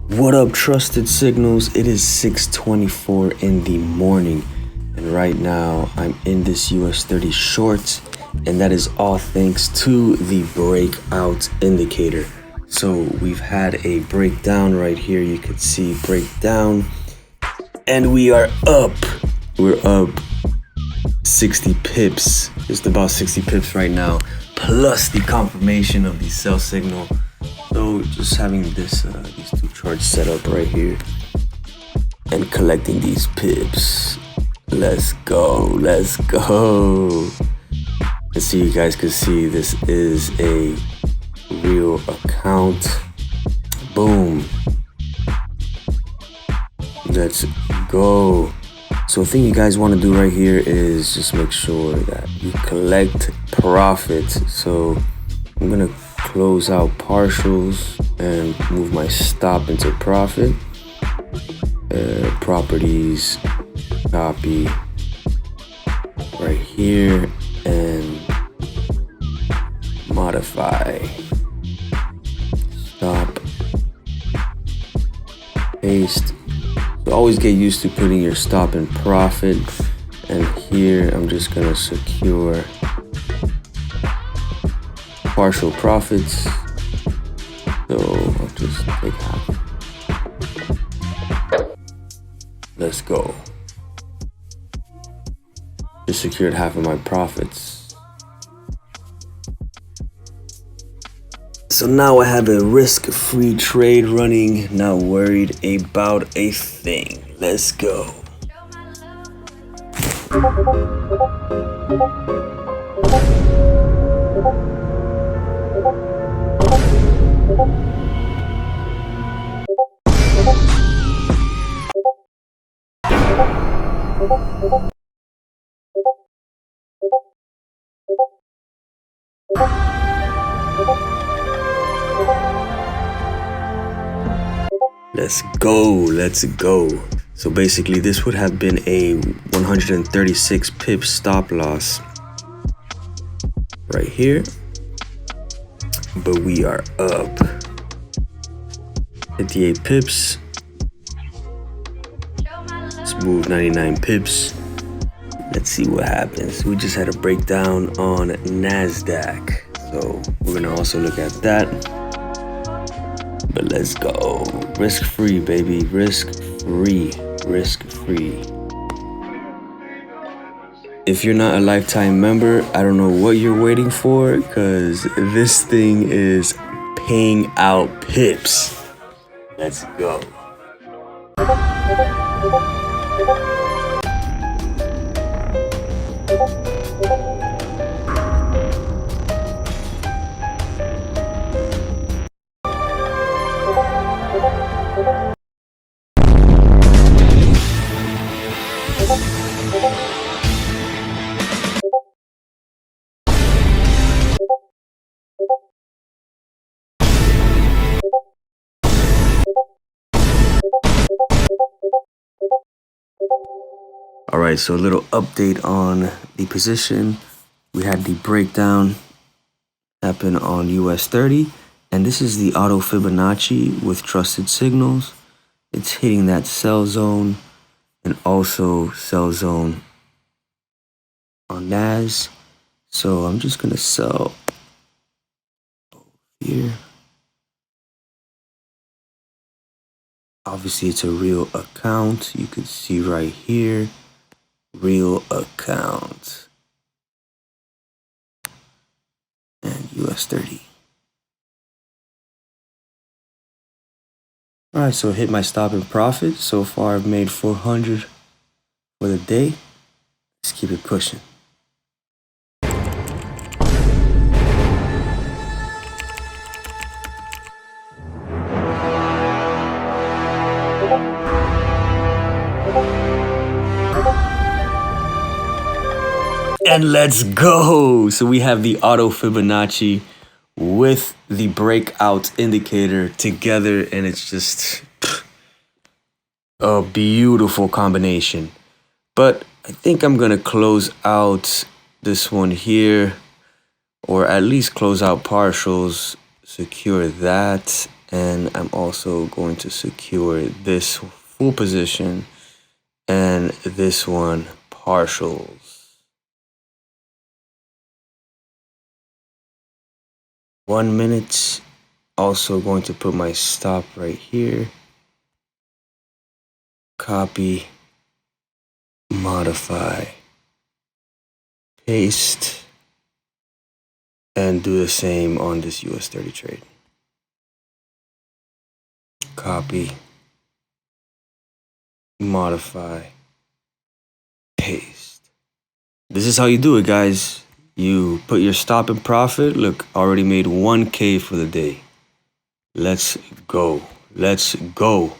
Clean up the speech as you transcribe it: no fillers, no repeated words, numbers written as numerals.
What up, Trusted Signals? It is 6:24 in the morning, and right now I'm in this US 30 short, and that is all thanks to the breakout indicator. So we've had a breakdown right here. You can see breakdown, and we are up. We're up 60 pips, just about 60 pips right now, plus the confirmation of the sell signal. So just having this these two charts set up right here and collecting these pips. Let's go, let's go. And so you guys can see this is a real account. Boom. Let's go. So the thing you guys want to do right here is just make sure that you collect profit. So I'm gonna close out partials and move my stop into profit. Properties, copy right here, and modify, stop, paste. So always get used to putting your stop in profit, and here I'm just gonna secure partial profits. So I'll just take half. Let's go. Just secured half of my profits. So now I have a risk-free trade running, not worried about a thing. Let's go. Let's go, let's go. So basically this would have been a 136 pip stop loss right here, but we are up 58 pips. Let's move 99 pips. Let's see what happens. We just had a breakdown on NASDAQ, so we're gonna also look at that. But let's go. Risk-free, baby. Risk-free. Risk-free. If you're not a lifetime member, I don't know what you're waiting for, because this thing is paying out pips. Let's go. All right, so a little update on the position. We had the breakdown happen on US 30, and this is the auto Fibonacci with trusted signals. It's hitting that sell zone and also sell zone on NAS. So I'm just gonna sell here. Obviously it's a real account. You can see right here, real account and US 30. All right, so hit my stop and profit. So far I've made 400 for the day. Let's keep it pushing. And let's go. So we have the auto Fibonacci with the breakout indicator together, and it's just a beautiful combination. But I think I'm gonna close out this one here, or at least close out partials, secure that, and I'm also going to secure this full position and this one partials. 1 minute. Also going to put my stop right here. Copy, modify, paste, and do the same on this US 30 trade. Copy, modify, paste. This is how you do it, guys. You put your stop and profit. Look, already made 1K for the day. Let's go. Let's go.